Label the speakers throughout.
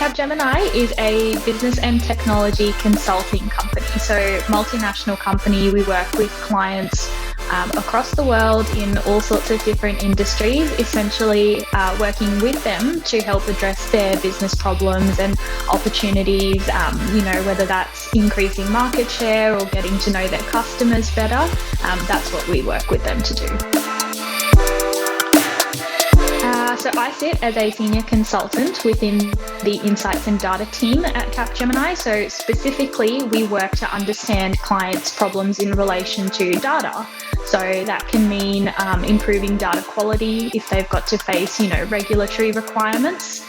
Speaker 1: Capgemini is a business and technology consulting company. So multinational company, we work with clients across the world in all sorts of different industries, essentially working with them to help address their business problems and opportunities, whether that's increasing market share or getting to know their customers better. That's what we work with them to do. So I sit as a senior consultant within the insights and data team at Capgemini. So specifically, we work to understand clients' problems in relation to data. So that can mean improving data quality if they've got to face, regulatory requirements.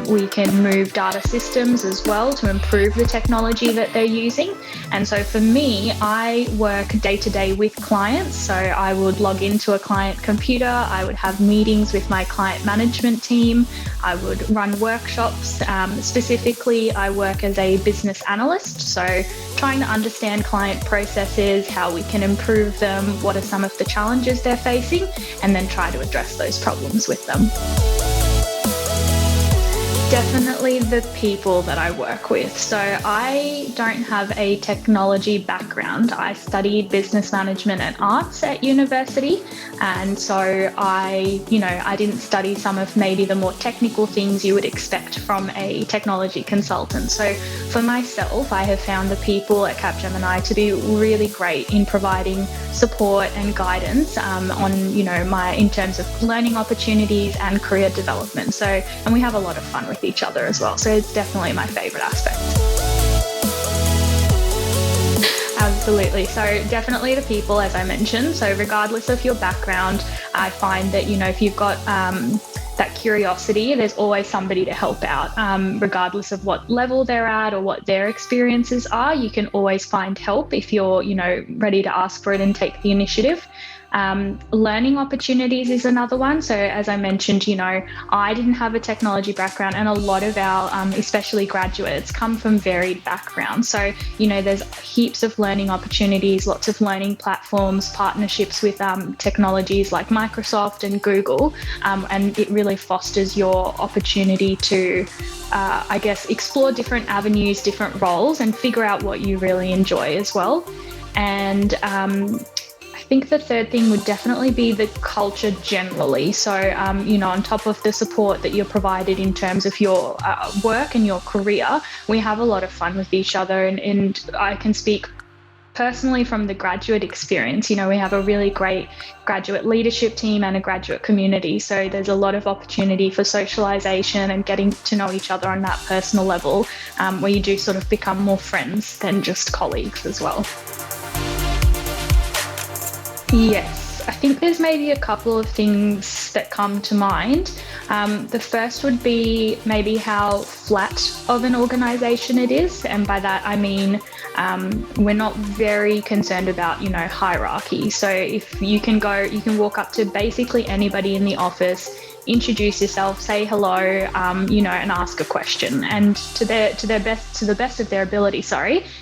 Speaker 1: We can move data systems as well to improve the technology that they're using. And so for me, I work day to day with clients. So I would log into a client computer. I would have meetings with my client management team. I would run workshops. Specifically, I work as a business analyst. So trying to understand client processes, how we can improve them, what are some of the challenges they're facing, and then try to address those problems with them. Definitely the people that I work with. So I don't have a technology background. I studied business management and arts at university. And so I didn't study some of maybe the more technical things you would expect from a technology consultant. So for myself, I have found the people at Capgemini to be really great in providing support and guidance in terms of learning opportunities and career development. And we have a lot of fun with each other as well. So it's definitely my favorite aspect. Absolutely. So definitely the people, as I mentioned. So regardless of your background, I find that, if you've got that curiosity, there's always somebody to help out. Regardless of what level they're at or what their experiences are, you can always find help if you're, ready to ask for it and take the initiative. Learning opportunities is another one. So as I mentioned, I didn't have a technology background, and a lot of our, especially graduates, come from varied backgrounds. So, there's heaps of learning opportunities, lots of learning platforms, partnerships with technologies like Microsoft and Google, and it really fosters your opportunity to, explore different avenues, different roles, and figure out what you really enjoy as well. And I think the third thing would definitely be the culture generally. So, on top of the support that you're provided in terms of your work and your career, we have a lot of fun with each other. And I can speak personally from the graduate experience. We have a really great graduate leadership team and a graduate community. So there's a lot of opportunity for socialization and getting to know each other on that personal level, where you do sort of become more friends than just colleagues as well. Yes, I think there's maybe a couple of things that come to mind. The first would be maybe how flat of an organization it is. And by that, I mean, we're not very concerned about, hierarchy. So if you can walk up to basically anybody in the office, introduce yourself, say hello, and ask a question. And to the best of their ability,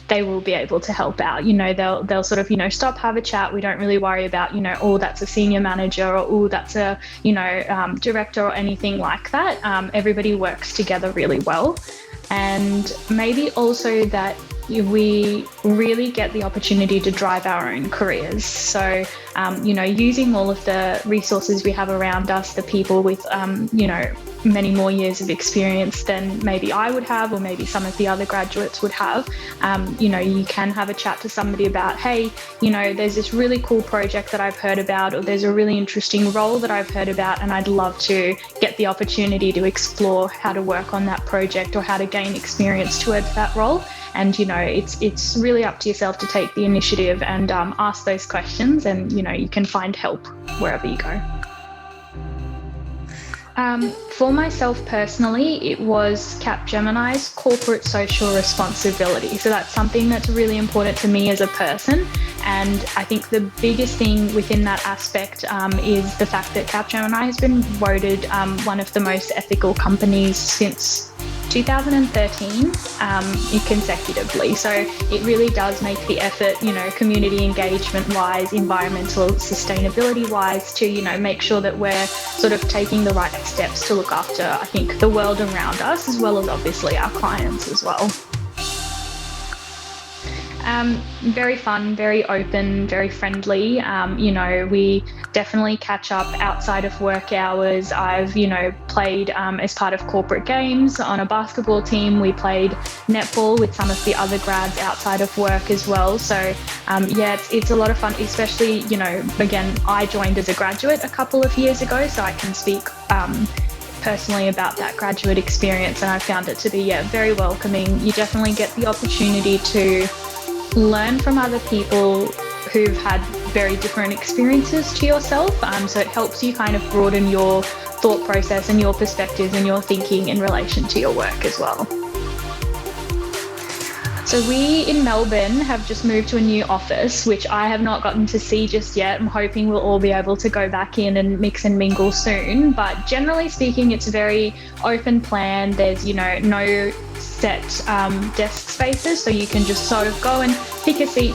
Speaker 1: they will be able to help out. They'll sort of, stop, have a chat. We don't really worry about, oh, that's a senior manager, or oh, that's a, director or anything like that. Everybody works together really well. And maybe also that we really get the opportunity to drive our own careers. So, using all of the resources we have around us, the people with, many more years of experience than maybe I would have, or maybe some of the other graduates would have, you can have a chat to somebody about, hey, there's this really cool project that I've heard about, or there's a really interesting role that I've heard about, and I'd love to get the opportunity to explore how to work on that project or how to gain experience towards that role. And, it's really up to yourself to take the initiative and ask those questions, and, you can find help wherever you go. For myself personally, it was Capgemini's corporate social responsibility. So that's something that's really important to me as a person. And I think the biggest thing within that aspect is the fact that Capgemini has been voted one of the most ethical companies since 2013 consecutively. So it really does make the effort, community engagement wise, environmental sustainability wise, to, make sure that we're sort of taking the right steps to look after, I think, the world around us, as well as obviously our clients as well. Very fun, very open, very friendly. We definitely catch up outside of work hours. I've, played as part of corporate games on a basketball team. We played netball with some of the other grads outside of work as well. So, it's a lot of fun, especially, again, I joined as a graduate a couple of years ago, so I can speak personally about that graduate experience, and I found it to be very welcoming. You definitely get the opportunity to learn from other people who've had very different experiences to yourself. So it helps you kind of broaden your thought process and your perspectives and your thinking in relation to your work as well. So we in Melbourne have just moved to a new office, which I have not gotten to see just yet. I'm hoping we'll all be able to go back in and mix and mingle soon. But generally speaking, it's a very open plan. There's, no set desk spaces, so you can just sort of go and pick a seat,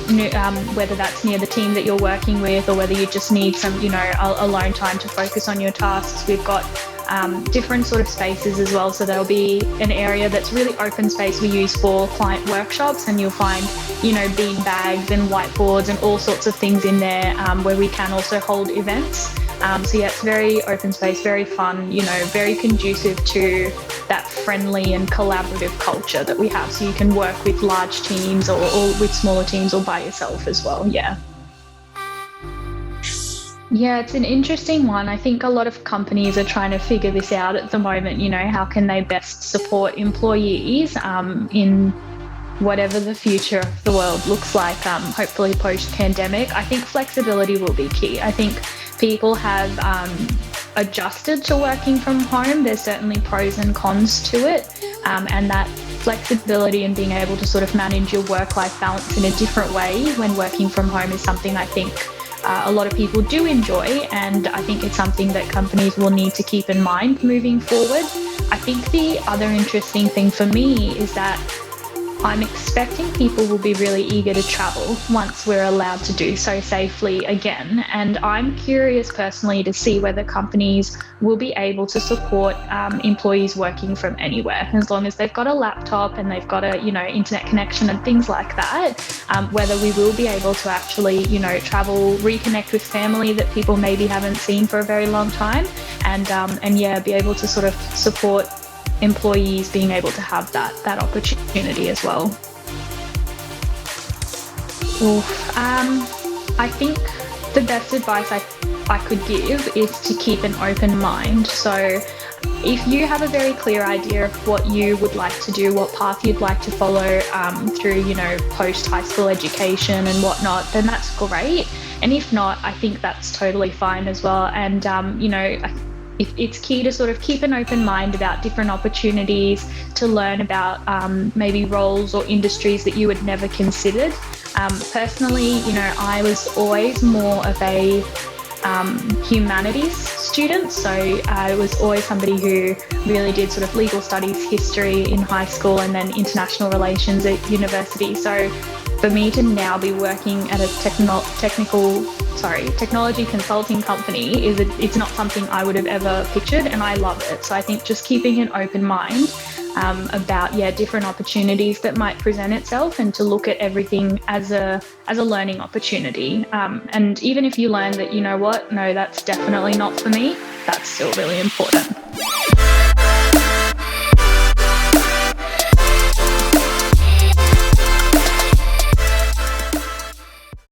Speaker 1: whether that's near the team that you're working with or whether you just need some, alone time to focus on your tasks. We've got different sort of spaces as well. So there'll be an area that's really open space we use for client workshops, and you'll find, bean bags and whiteboards and all sorts of things in there where we can also hold events. It's very open space, very fun, very conducive to that friendly and collaborative culture that we have. So you can work with large teams or with smaller teams or by yourself as well. Yeah, it's an interesting one. I think a lot of companies are trying to figure this out at the moment. How can they best support employees in whatever the future of the world looks like, hopefully post-pandemic. I think flexibility will be key. I think people have adjusted to working from home. There's certainly pros and cons to it, and that flexibility and being able to sort of manage your work-life balance in a different way when working from home is something I think a lot of people do enjoy, and I think it's something that companies will need to keep in mind moving forward. I think the other interesting thing for me is that I'm expecting people will be really eager to travel once we're allowed to do so safely again. And I'm curious personally to see whether companies will be able to support employees working from anywhere, as long as they've got a laptop and they've got a, internet connection and things like that, whether we will be able to actually, travel, reconnect with family that people maybe haven't seen for a very long time, and be able to sort of support employees being able to have that opportunity as well. I think the best advice I could give is to keep an open mind. So if you have a very clear idea of what you would like to do, what path you'd like to follow through, post-high school education and whatnot, then that's great. And if not, I think that's totally fine as well. And, it's key to sort of keep an open mind about different opportunities, to learn about maybe roles or industries that you had never considered. Personally, I was always more of a humanities student, so I was always somebody who really did sort of legal studies, history in high school, and then international relations at university. So for me to now be working at a technology consulting company it's not something I would have ever pictured, and I love it. So I think just keeping an open mind about different opportunities that might present itself, and to look at everything as a learning opportunity. And even if you learn that, no, that's definitely not for me, that's still really important.